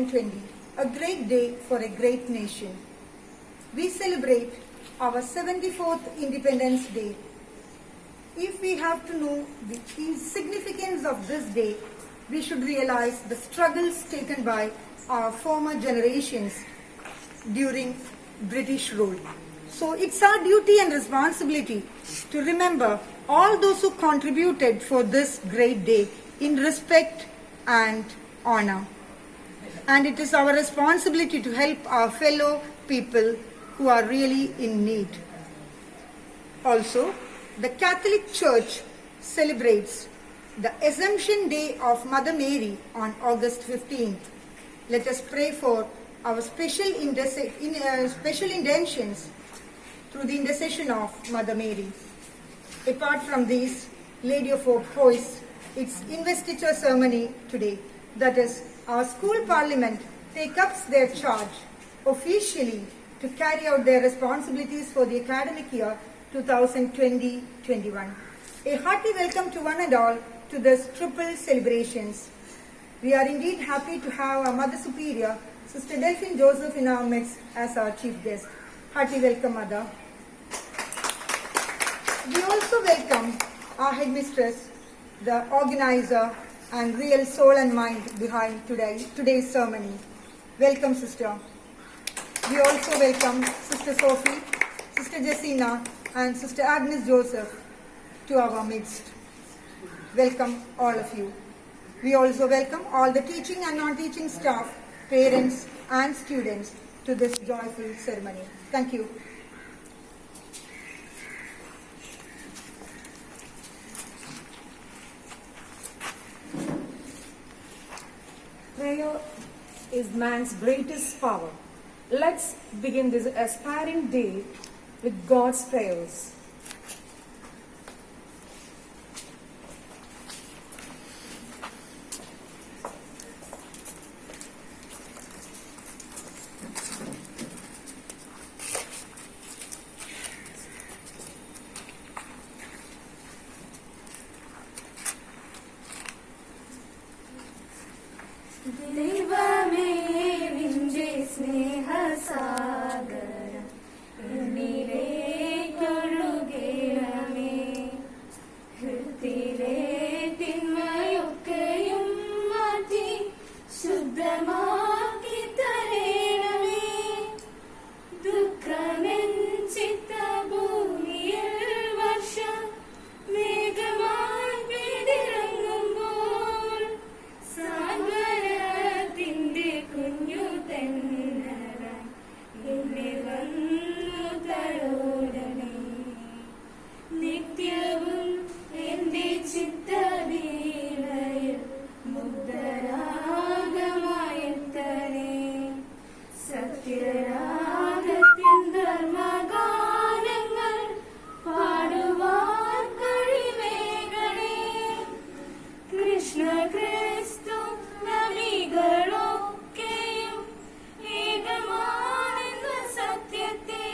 2020, a great day for a great nation. We celebrate our 74th Independence Day. If we have to know the significance of this day, we should realize the struggles taken by our former generations during British rule. So it's our duty and responsibility to remember all those who contributed for this great day in respect and honor. And it is our responsibility to help our fellow people who are really in need. Also, the Catholic Church celebrates the Assumption Day of Mother Mary on August 15th. Let us pray for our special intentions through the intercession of Mother Mary. Apart from this, Lady of Hope hosts its investiture ceremony today. That is, our school parliament takes up their charge officially to carry out their responsibilities for the academic year 2020-21. A hearty welcome to one and all to this triple celebrations. We are indeed happy to have our Mother Superior, Sister Delphine Joseph, in our midst as our chief guest. Hearty welcome, Mother. We also welcome our headmistress, the organizer and real soul and mind behind today's ceremony. Welcome, Sister. We also welcome Sister Sophie, Sister Jessina, and Sister Agnes Joseph to our midst. Welcome all of you. We also welcome all the teaching and non-teaching staff, parents and students to this joyful ceremony. Thank you. Prayer is man's greatest power. Let's begin this aspiring day with God's prayers. ദൈവമേ നിന്റെ സ്നേഹസാഗരം എന്നിലേക്കൊഴുകണമേ ഹൃത്തിലെ തിന്മയൊക്കെയും മാറ്റി ശുദ്ധമാക്കി തരേണമേ ദുഃഖമെൻ ചിത്തഭൂമിയിൽ വർഷം മേഘമായി പെയ്തിറങ്ങുമ്പോൾ സാഗരത്തിന്റെ കുഞ്ഞു തെന്നലായി എന്നെ വന്നു തലോടണേ നിത്യവും എന്റെ ചിത്തവീണയിൽ മുഗ്ധരാഗമായെത്തണേ സത്യരാഗത്തിൻ ധർമ്മഗാനങ്ങൾ പാടുവാൻ കഴിവേകണേ കൃഷ്ണ ക്രിസ്തു നബികളൊക്കെയും ഏകമാണെന്ന സത്യത്തെ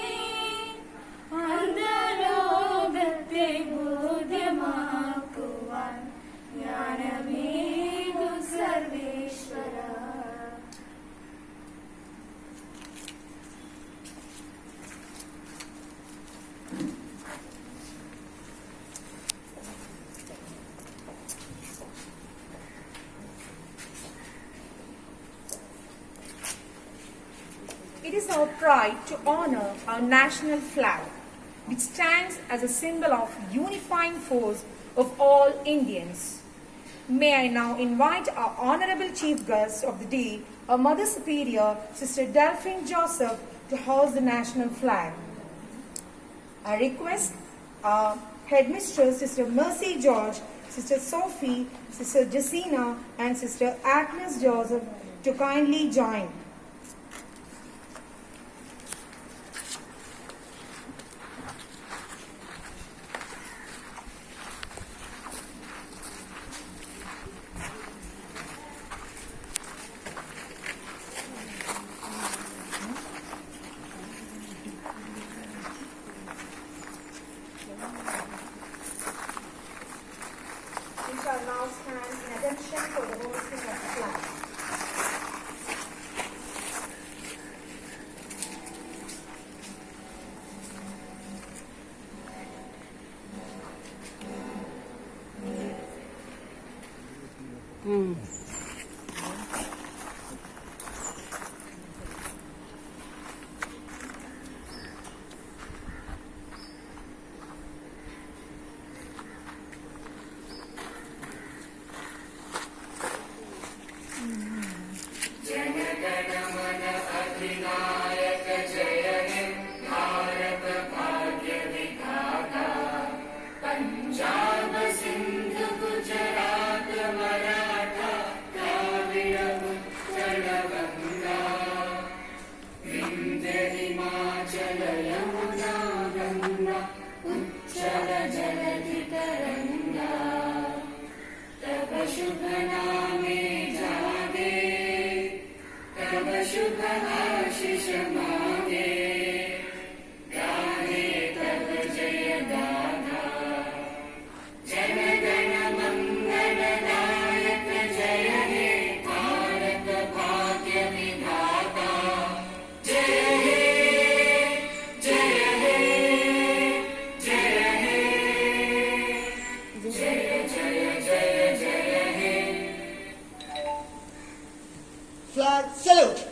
അന്തലോകത്തെ ബോധ്യമാക്കുവാൻ ജ്ഞാനമേകു സർവേശ്വര. It is our pride to honor our national flag, which stands as a symbol of unifying force of all Indians. May I now invite our honorable chief guest of the day, our Mother Superior, Sister Delphine Joseph, to hoist the national flag. I request our headmistress, Sister Mercy George, Sister Sophie, Sister Jessina, and Sister Agnes Joseph to kindly join. We shall now stand in attention for the hoisting of the flag. Flag salute.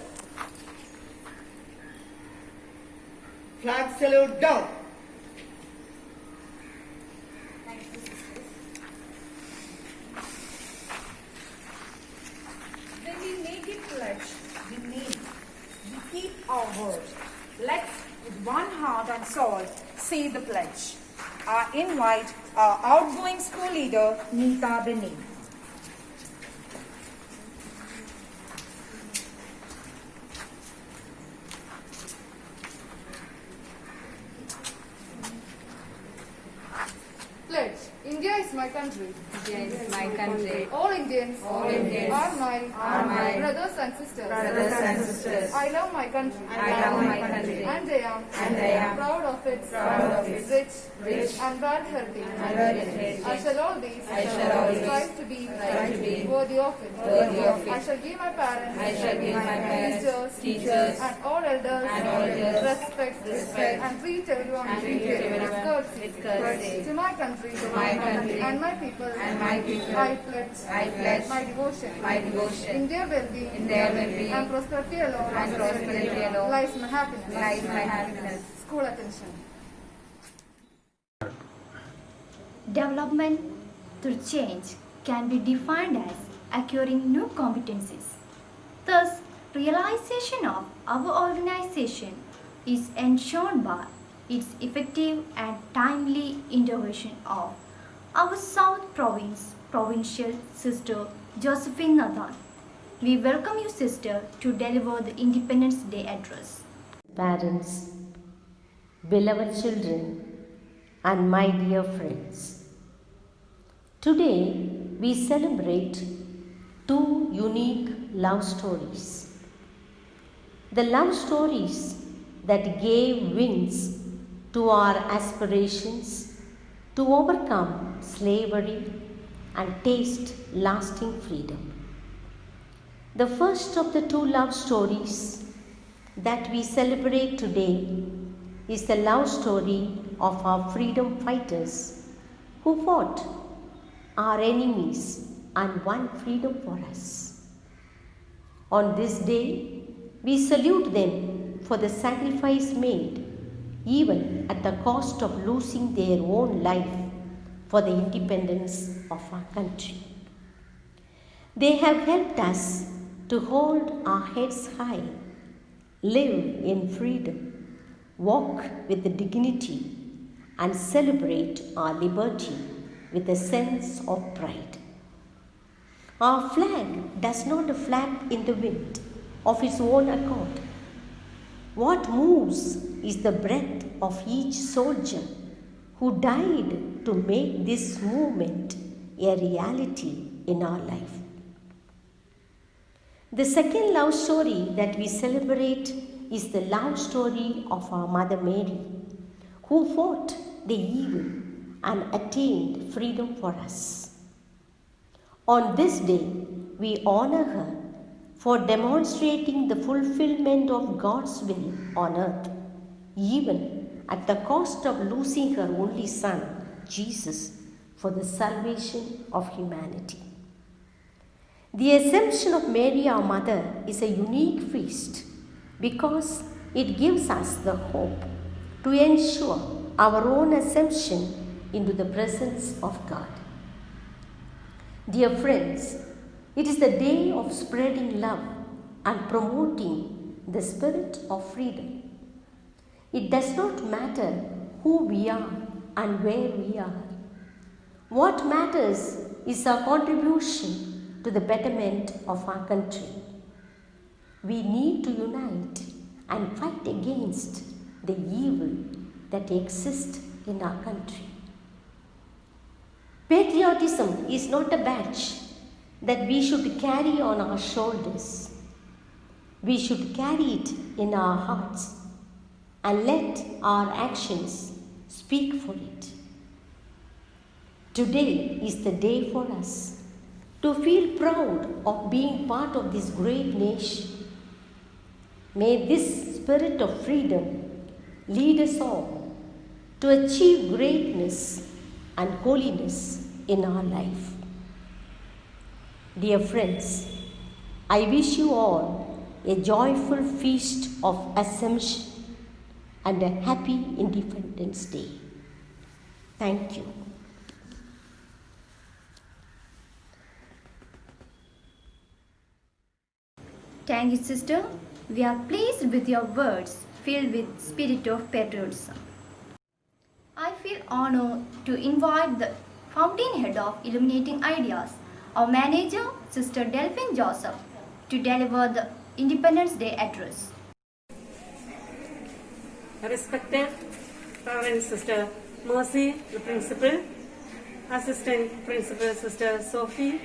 Flag salute down. When we make a pledge, we mean we keep our word. Let's, with one heart and soul, say the pledge. I invite our outgoing school leader, Neeta Beni. Pledge. India is my country. India is my country. All Indians, are my brothers and sisters. I love my country. love my country. And I am proud of its, rich and broad heritage. I shall always, strive to be, worthy of it. I shall give my parents, teachers, and all elders, respect, and treat everyone with courtesy. To my country, and my people, I pledge my devotion. In their well-being, and prosperity alone, lies my happiness. School attention. Development through change can be defined as acquiring new competencies. Thus, realization of our organization is ensured by its effective and timely intervention of our South Province Provincial Sister Josephine Nathan. We welcome you, Sister, to deliver the Independence Day address. Parents, beloved children, and my dear friends. Today we celebrate two unique love stories. The love stories that gave wings to our aspirations to overcome slavery and taste lasting freedom. The first of the two love stories that we celebrate today is the love story of our freedom fighters who fought our enemies and won freedom for us. On this day, we salute them for the sacrifice made, even at the cost of losing their own life for the independence of our country. They have helped us to hold our heads high, live in freedom, walk with dignity, and celebrate our liberty with a sense of pride. Our flag does not flap in the wind of its own accord. What moves is the breath of each soldier who died to make this movement a reality in our life. The second love story that we celebrate is the love story of our Mother Mary, who fought the evil and attained freedom for us. On this day, we honor her for demonstrating the fulfillment of God's will on earth, even at the cost of losing her only Son, Jesus, for the salvation of humanity. The Assumption of Mary, our Mother, is a unique feast because it gives us the hope to ensure our own assumption into the presence of God. Dear friends, it is the day of spreading love and promoting the spirit of freedom. It does not matter who we are and where we are. What matters is our contribution to the betterment of our country. We need to unite and fight against the evil that exists in our country. Patriotism is not a badge that we should carry on our shoulders. We should carry it in our hearts and let our actions speak for it. Today is the day for us to feel proud of being part of this great nation. May this spirit of freedom lead us all to achieve greatness and holiness in our life. Dear friends, I wish you all a joyful feast of Assumption and a happy Independence Day. Thank you. Thank you, sister. We are pleased with your words filled with spirit of patriotism. I feel honored to invite the fountainhead of Illuminating Ideas, our manager, Sister Delphine Joseph, to deliver the Independence Day address. Respected Reverend Sister Mercy, the Principal, Assistant Principal Sister Sophie,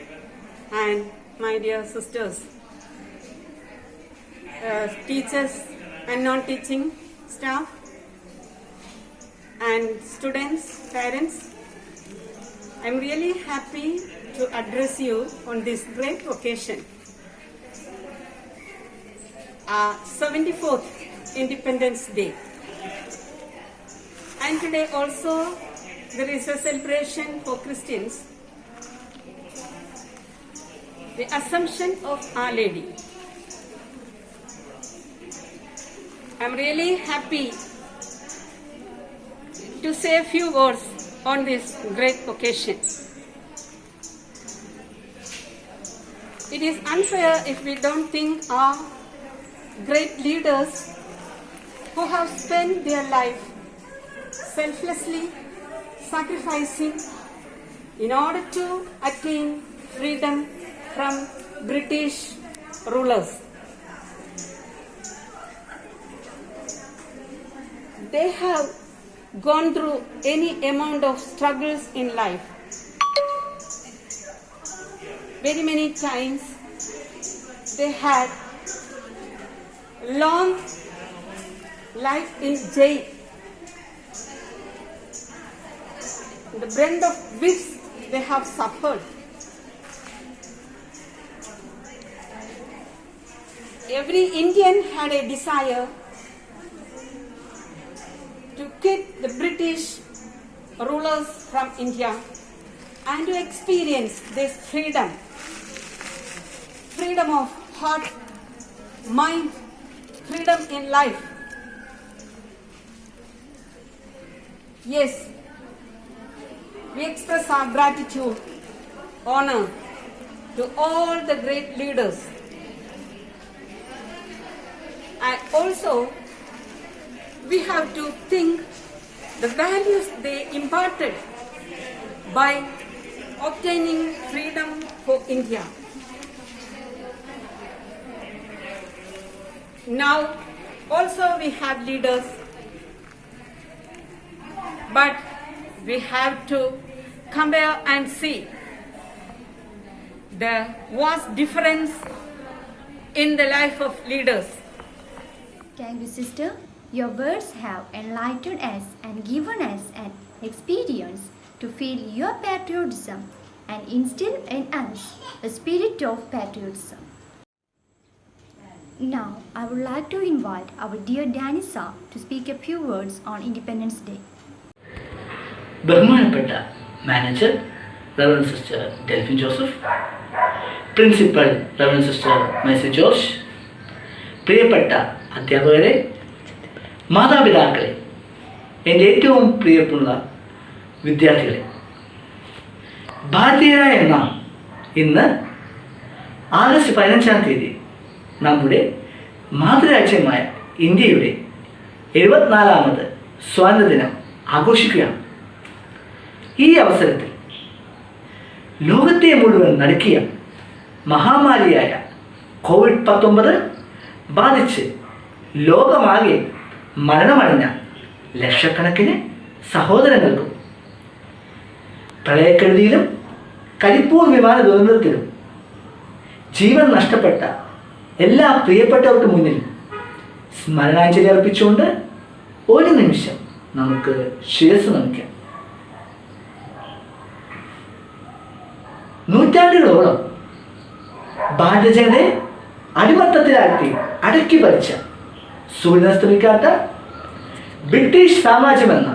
and my dear sisters, teachers and non-teaching staff, and students, parents, I'm really happy to address you on this great occasion. 74th Independence Day. And today also there is a celebration for Christians, the Assumption of Our Lady. I'm really happy to say a few words on this great occasion. It is unfair if we don't think our great leaders who have spent their life selflessly sacrificing in order to attain freedom from British rulers. They have gone through any amount of struggles in life. Very many times they had long life in jail, the brunt of which they have suffered. Every Indian had a desire to quit the British rulers from India and to experience this freedom. Freedom of heart, mind, freedom in life. Yes, we express our gratitude, honor to all the great leaders. And also, we have to think the values they imparted by obtaining freedom for India. Now, also we have leaders, but we have to compare and see the vast difference in the life of leaders. Thank you, sister. Your words have enlightened us and given us an experience to feel your patriotism and instill in us a spirit of patriotism. Now, I would like to invite our dear Danisa to speak a few words on Independence Day. ബഹുമാനപ്പെട്ട manager reverend sister Delphin Joseph, principal rev sister Mercy George, പ്രിയപ്പെട്ട അധ്യാപകരെ, മാതാപിതാക്കളെ, എൻ്റെ ഏറ്റവും പ്രിയപ്പെട്ട വിദ്യാർത്ഥികളെ, ഭാരതീയരായ നാം ഇന്ന് ആഗസ്റ്റ് 15-ാം തീയതി നമ്മുടെ മാതൃരാജ്യമായ ഇന്ത്യയുടെ 74ാമത് സ്വാതന്ത്ര്യദിനം ആഘോഷിക്കുകയാണ്. ഈ അവസരത്തിൽ ലോകത്തെ മുഴുവൻ നടുക്കിയ മഹാമാരിയായ COVID-19 ബാധിച്ച് ലോകമാകെ മരണമടഞ്ഞ ലക്ഷക്കണക്കിന് സഹോദരങ്ങൾക്കും പ്രളയക്കെടുതിയിലും കരിപ്പൂർ വിമാന ദുരന്തത്തിലും ജീവൻ നഷ്ടപ്പെട്ട എല്ലാ പ്രിയപ്പെട്ടവർക്ക് മുന്നിൽ സ്മരണാഞ്ജലി അർപ്പിച്ചുകൊണ്ട് ഒരു നിമിഷം നമുക്ക് ശിരസ് നമിക്കാം. നൂറ്റാണ്ടുകളോളം ഭാരത ജനതയെ അടിമത്തത്തിലാക്കി അടക്കി ഭരിച്ച സൂര്യനസ്തമിക്കാത്ത ബ്രിട്ടീഷ് സാമ്രാജ്യമെന്ന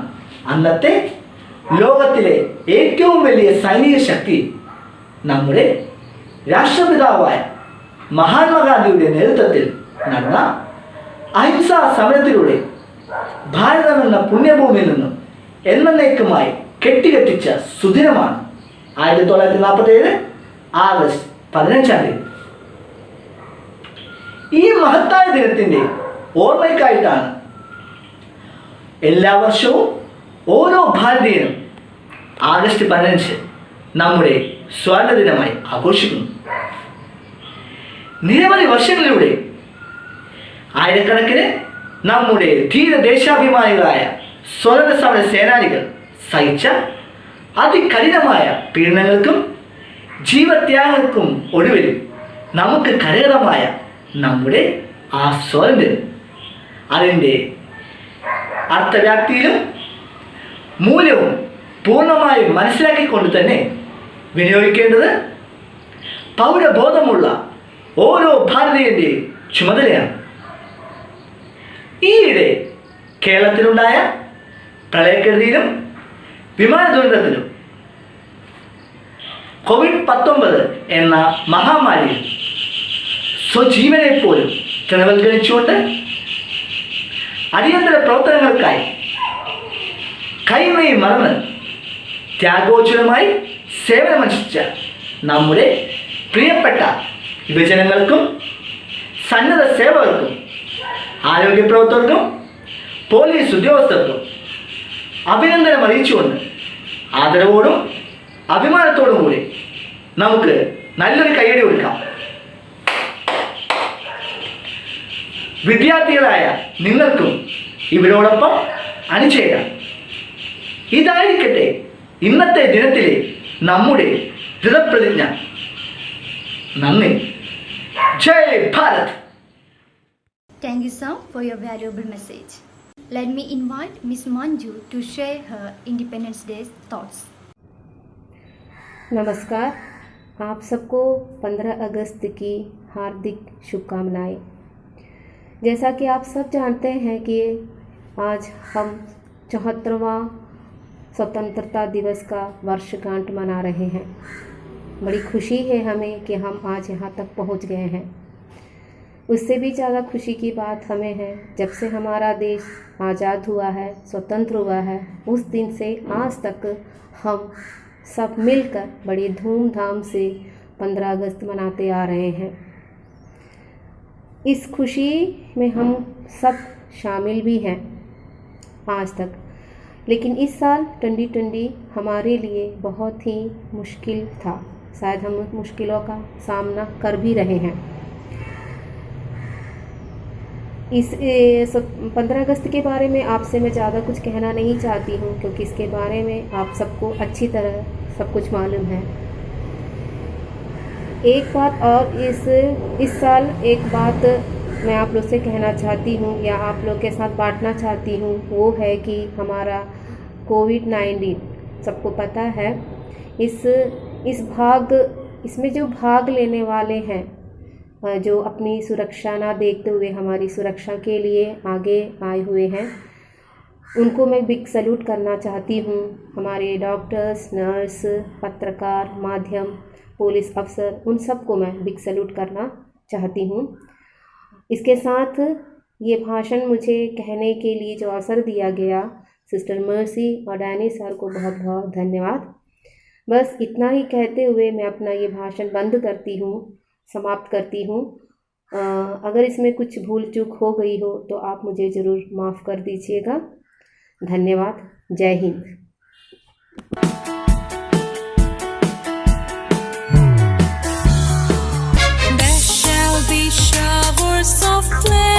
അന്നത്തെ ലോകത്തിലെ ഏറ്റവും വലിയ സൈനിക ശക്തി നമ്മുടെ രാഷ്ട്രപിതാവായ മഹാത്മാഗാന്ധിയുടെ നേതൃത്വത്തിൽ നടന്ന അഹിംസാ സമരത്തിലൂടെ ഭാരതം എന്ന പുണ്യഭൂമിയിൽ നിന്നും എന്നേക്കുമായി കെട്ടിക്കെട്ടിച്ച സുദിനമാണ് 1947 ആഗസ്റ്റ് 15-ാം തീയതി. ഈ മഹത്തായ ദിനത്തിൻ്റെ ഓർമ്മയ്ക്കായിട്ടാണ് എല്ലാ വർഷവും ഓരോ ഭാരതീയനും ആഗസ്റ്റ് 15 നമ്മുടെ സ്വാതന്ത്ര്യദിനമായി ആഘോഷിക്കുന്നു. നിരവധി വർഷങ്ങളിലൂടെ ആയിരക്കണക്കിന് നമ്മുടെ ധീരദേശാഭിമാനികളായ സ്വാതന്ത്ര്യ സമര സേനാനികൾ സഹിച്ച അതികഠിനമായ പീഡനങ്ങൾക്കും ജീവത്യാഗങ്ങൾക്കും ഒടുവിൽ നമുക്ക് കരകതമായ നമ്മുടെ ആ സ്വാതന്ത്ര്യം അതിൻ്റെ അർത്ഥവ്യാപ്തിയിലും മൂല്യവും പൂർണ്ണമായും മനസ്സിലാക്കിക്കൊണ്ട് തന്നെ വിനിയോഗിക്കേണ്ടത് പൗരബോധമുള്ള ഓരോ ഭാരതീയൻ്റെയും ചുമതലയാണ്. ഈയിടെ കേരളത്തിലുണ്ടായ പ്രളയക്കെടുതിയിലും വിമാന ദുരന്തത്തിലും COVID-19 എന്ന മഹാമാരിയിൽ സ്വജീവനെ പോലും തൃണവൽക്കരിച്ചുകൊണ്ട് അടിയന്തര പ്രവർത്തനങ്ങൾക്കായി കൈമൈ മറന്ന് ത്യാഗോജ്വലമായി സേവനമനുഷ്ഠിച്ച നമ്മുടെ പ്രിയപ്പെട്ട യുവജനങ്ങൾക്കും സന്നദ്ധ സേവകർക്കും ആരോഗ്യ പ്രവർത്തകർക്കും പോലീസ് ഉദ്യോഗസ്ഥർക്കും അഭിനന്ദനം അറിയിച്ചുകൊണ്ട് ആദരവോടും അഭിമാനത്തോടും കൂടി നമുക്ക് നല്ലൊരു കൈയടി കൊടുക്കാം. വിദ്യാർത്ഥികളായ നിങ്ങൾക്കും ഇവരോടൊപ്പം അണിചേരാം. ഇതായിരിക്കട്ടെ ഇന്നത്തെ ദിനത്തിലെ നമ്മുടെ ദൃഢപ്രതിജ്ഞ. നന്ദി. ജയ് Bharat. Thank you, sir, for your valuable message. Let me invite Miss Manju to share her Independence Day thoughts. नमस्कार, आप सबको 15 अगस्त की हार्दिक शुभकामनाएं। जैसा कि आप सब जानते हैं कि आज हम 74वां स्वतंत्रता दिवस का वर्षगांठ मना रहे हैं। बड़ी खुशी है हमें कि हम आज यहाँ तक पहुँच गए हैं। उससे भी ज़्यादा खुशी की बात हमें है, जब से हमारा देश आज़ाद हुआ है, स्वतंत्र हुआ है, उस दिन से आज तक हम सब मिलकर बड़ी धूमधाम से 15 अगस्त मनाते आ रहे हैं। इस खुशी में हम सब शामिल भी हैं आज तक। लेकिन इस साल 2020 हमारे लिए बहुत ही मुश्किल था। शायद हम मुश्किलों का सामना कर भी रहे हैं। इस 15 अगस्त के बारे में आपसे मैं ज़्यादा कुछ कहना नहीं चाहती हूँ, क्योंकि इसके बारे में आप सबको अच्छी तरह सब कुछ मालूम है। एक बात और इस साल एक बात मैं आप लोग से कहना चाहती हूँ या आप लोग के साथ बांटना चाहती हूँ, वो है कि हमारा COVID-19 सबको पता है। इसमें जो भाग लेने वाले हैं, जो अपनी सुरक्षा ना देखते हुए हमारी सुरक्षा के लिए आगे आए हुए हैं, उनको मैं बिग सैल्यूट करना चाहती हूँ। हमारे डॉक्टर्स, नर्स, पत्रकार, माध्यम पुलिस अफसर, उन सबको मैं बिग सैल्यूट करना चाहती हूँ। इसके साथ ये भाषण मुझे कहने के लिए जो अवसर दिया गया, सिस्टर मर्सी और डैनी सर को बहुत बहुत धन्यवाद। बस इतना ही कहते हुए मैं अपना ये भाषण बंद करती हूँ, समाप्त करती हूँ। अगर इसमें कुछ भूल चूक हो गई हो तो आप मुझे ज़रूर माफ़ कर दीजिएगा। धन्यवाद। जय Hind. There shall be showers of flame.